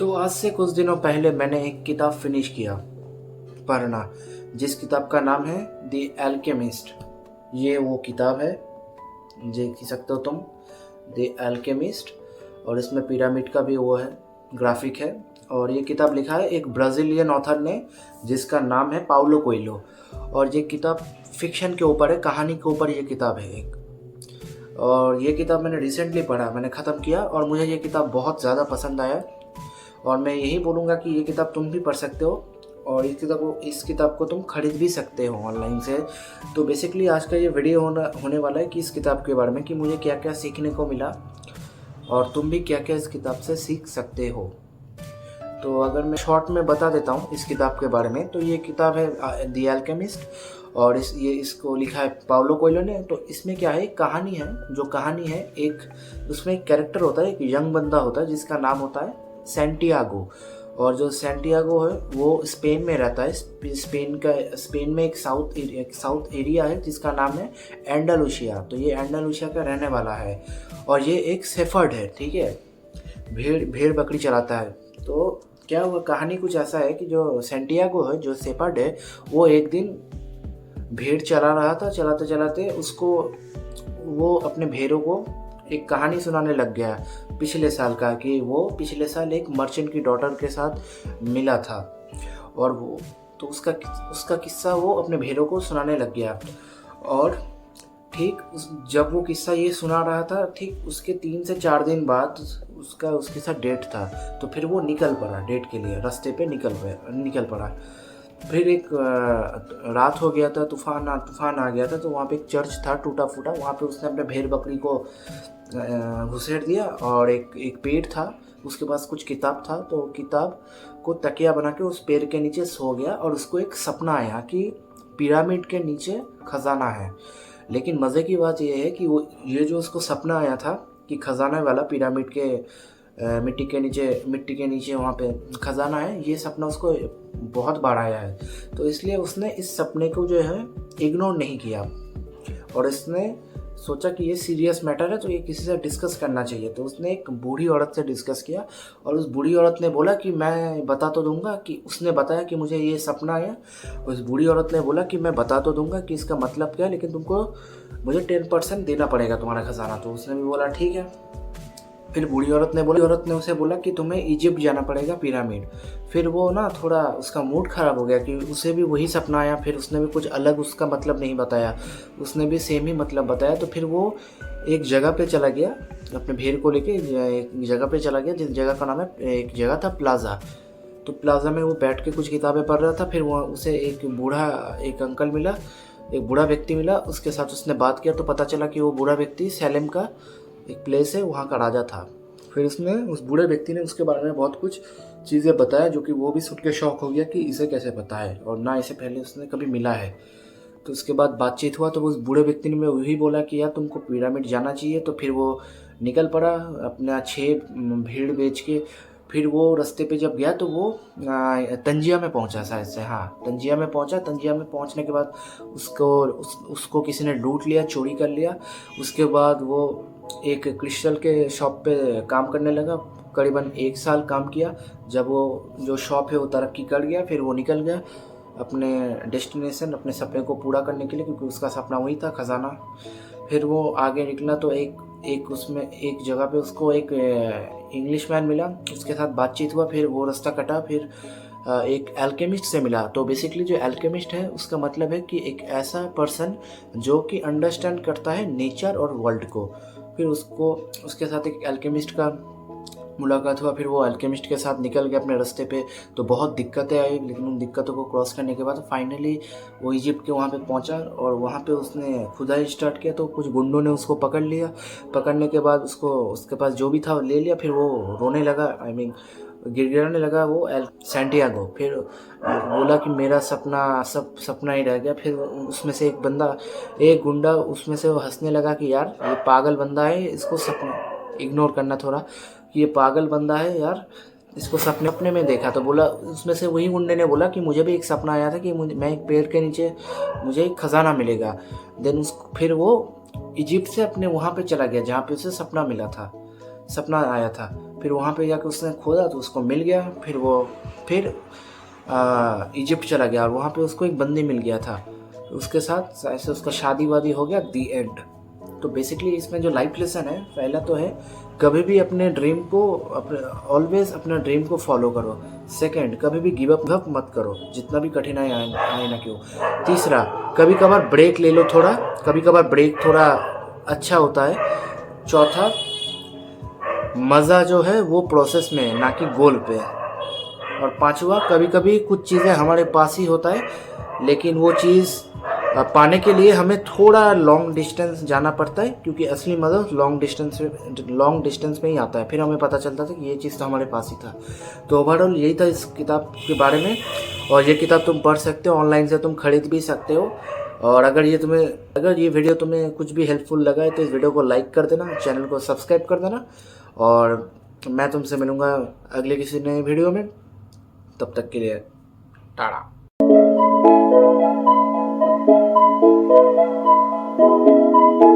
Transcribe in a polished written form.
तो आज से कुछ दिनों पहले मैंने एक किताब फिनिश किया पढ़ना, जिस किताब का नाम है द एल्केमिस्ट। ये वो किताब है, देख ही सकते हो तुम, द एल्केमिस्ट। और इसमें पिरामिड का भी वो है, ग्राफिक है। और ये किताब लिखा है एक ब्राज़ीलियन ऑथर ने, जिसका नाम है पाउलो कोएल्हो। और ये किताब फिक्शन के ऊपर है, कहानी के ऊपर ये किताब है एक। और ये किताब मैंने रिसेंटली पढ़ा, मैंने ख़त्म किया और मुझे ये किताब बहुत ज़्यादा पसंद आया। और मैं यही बोलूँगा कि ये किताब तुम भी पढ़ सकते हो, और इस किताब को तुम खरीद भी सकते हो ऑनलाइन से। तो बेसिकली आज का ये वीडियो होने वाला है कि इस किताब के बारे में, कि मुझे क्या क्या सीखने को मिला और तुम भी क्या क्या इस किताब से सीख सकते हो। तो अगर मैं शॉर्ट में बता देता हूँ इस किताब के बारे में, तो ये किताब है द एल्केमिस्ट, और इसको लिखा है पाउलो कोएल्हो ने। तो इसमें क्या है, एक कहानी है, जो कहानी है एक, उसमें एक कैरेक्टर होता है, एक यंग बंदा होता है जिसका नाम होता है सैंटियागो। और जो सैंटियागो है वो स्पेन में रहता है। स्पेन में एक साउथ एरिया है जिसका नाम है एंडालुसिया। तो ये एंडालुसिया का रहने वाला है, और ये एक शेफर्ड है, ठीक है, भेड़ बकरी चलाता है। तो क्या हुआ, कहानी कुछ ऐसा है कि जो सैंटियागो है, जो शेफर्ड है, वो एक दिन भेड़ चला रहा था। चलाते चलाते उसको, वो अपने भेड़ों को एक कहानी सुनाने लग गया पिछले साल का, कि वो पिछले साल एक मर्चेंट की डॉटर के साथ मिला था। और वो तो उसका किस्सा वो अपने भेड़ों को सुनाने लग गया। और ठीक जब वो किस्सा ये सुना रहा था, ठीक उसके 3 से 4 दिन बाद उसके साथ डेट था। तो फिर वो निकल पड़ा डेट के लिए, रास्ते पे निकल पड़ा। फिर एक रात हो गया था, तूफान आ गया था। तो वहाँ पे एक चर्च था टूटा फूटा, वहाँ पे उसने अपने भेड़ बकरी को घुसेड़ दिया। और एक पेड़ था, उसके पास कुछ किताब था, तो किताब को तकिया बना के उस पेड़ के नीचे सो गया। और उसको एक सपना आया कि पिरामिड के नीचे खजाना है। लेकिन मज़े की बात यह है कि ये जो उसको सपना आया था कि खजाना वाला पिरामिड के मिट्टी के नीचे वहाँ पे खजाना है, ये सपना उसको बहुत बार आया है। तो इसलिए उसने इस सपने को जो है इग्नोर नहीं किया, और इसने सोचा कि ये सीरियस मैटर है, तो ये किसी से डिस्कस करना चाहिए। तो उसने एक बूढ़ी औरत से डिस्कस किया, और उस बूढ़ी औरत ने बोला कि मैं बता तो दूंगा, कि उसने बताया कि मुझे ये सपना आया। उस बूढ़ी औरत ने बोला कि मैं बता तो दूंगा कि इसका मतलब क्या है, लेकिन तुमको मुझे 10% देना पड़ेगा तुम्हारा खजाना। तो उसने भी बोला ठीक है। फिर बूढ़ी औरत ने उसे बोला कि तुम्हें इजिप्ट जाना पड़ेगा, पिरामिड। फिर वो ना थोड़ा उसका मूड ख़राब हो गया कि उसे भी वही सपना आया। फिर उसने भी कुछ अलग उसका मतलब नहीं बताया, उसने भी सेम ही मतलब बताया। तो फिर वो एक जगह पे चला गया, अपने भेड़ को लेके एक जगह पे चला गया, जिस जगह का नाम है, एक जगह था प्लाजा। तो प्लाजा में वो बैठ के कुछ किताबें पढ़ रहा था। फिर वहाँ उसे एक अंकल मिला, एक बूढ़ा व्यक्ति मिला। उसके साथ उसने बात किया, तो पता चला कि वो बूढ़ा व्यक्ति सैलेम का एक प्लेस है, वहाँ का राजा था। फिर उस बूढ़े व्यक्ति ने उसके बारे में बहुत कुछ चीज़ें बताया, जो कि वो भी सुन के शौक हो गया कि इसे कैसे पता है, और ना इसे पहले उसने कभी मिला है। तो उसके बाद बातचीत हुआ, तो उस बूढ़े व्यक्ति ने वही बोला कि यार तुमको पिरामिड जाना चाहिए। तो फिर वो निकल पड़ा अपना 6 भेड़ बेच के। फिर वो रास्ते पे जब गया, तो वो तंजिया में पहुंचा शायद से, हाँ तंजिया में पहुंचा। तंजिया में पहुंचने के बाद उसको किसी ने लूट लिया, चोरी कर लिया। उसके बाद वो एक क्रिस्टल के शॉप पे काम करने लगा, करीबन 1 साल काम किया। जब वो जो शॉप है वो तरक्की कर गया, फिर वो निकल गया अपने डेस्टिनेशन, अपने सपने को पूरा करने के लिए, क्योंकि उसका सपना वही था, खजाना। फिर वो आगे निकला, तो एक जगह पे उसको एक इंग्लिशमैन मिला, उसके साथ बातचीत हुआ। फिर वो रास्ता कटा, फिर एक एल्केमिस्ट से मिला। तो बेसिकली जो एल्केमिस्ट है, उसका मतलब है कि एक ऐसा पर्सन जो कि अंडरस्टैंड करता है नेचर और वर्ल्ड को। फिर उसके साथ एक एल्केमिस्ट का मुलाकात हुआ। फिर वो अल्केमिस्ट के साथ निकल गया अपने रास्ते पे। तो बहुत दिक्कतें आई, लेकिन उन दिक्कतों को क्रॉस करने के बाद फाइनली वो इजिप्ट के वहाँ पे पहुँचा। और वहाँ पे उसने खुदाई स्टार्ट किया, तो कुछ गुंडों ने उसको पकड़ लिया। पकड़ने के बाद उसके पास जो भी था वो ले लिया। फिर वो रोने लगा, गिड़गिड़ाने लगा वो सैंटियागो। फिर बोला कि मेरा सपना ही रह गया। फिर उसमें से एक गुंडा उसमें से वो हंसने लगा कि यार ये पागल बंदा है, इसको सपना इग्नोर करना थोड़ा, कि ये पागल बंदा है यार, इसको सपने में देखा। तो बोला, उसमें से वही गुंडे ने बोला कि मुझे भी एक सपना आया था कि मैं एक पेड़ के नीचे मुझे एक खजाना मिलेगा। फिर वो इजिप्ट से अपने वहाँ पे चला गया जहाँ पे उसे सपना आया था। फिर वहाँ पे जाके उसने खोदा तो उसको मिल गया। फिर इजिप्ट चला गया और वहाँ पे उसको एक बंदी मिल गया था, उसके साथ ऐसे उसका शादी वादी हो गया, दी एंड। तो बेसिकली इसमें जो लाइफ लेसन है, पहला तो है कभी भी अपने ड्रीम को ऑलवेज अपना ड्रीम को फॉलो करो। सेकंड, कभी भी गिव अप मत करो, जितना भी कठिनाई आए ना क्यों। तीसरा, कभी कभार ब्रेक ले लो थोड़ा, कभी कभार ब्रेक थोड़ा अच्छा होता है। चौथा, मज़ा जो है वो प्रोसेस में है, ना कि गोल पे। और पांचवा, कभी कभी कुछ चीज़ें हमारे पास ही होता है, लेकिन वो चीज़ पाने के लिए हमें थोड़ा लॉन्ग डिस्टेंस जाना पड़ता है, क्योंकि असली मज़ा लॉन्ग डिस्टेंस में ही आता है। फिर हमें पता चलता था कि ये चीज़ तो हमारे पास ही था। तो ओवरऑल यही था इस किताब के बारे में। और ये किताब तुम पढ़ सकते हो, ऑनलाइन से तुम खरीद भी सकते हो। और अगर ये वीडियो तुम्हें कुछ भी हेल्पफुल लगा है तो इस वीडियो को लाइक कर देना, चैनल को सब्सक्राइब कर देना। और मैं तुमसे मिलूँगा अगले किसी नए वीडियो में। तब तक के लिए टाटा।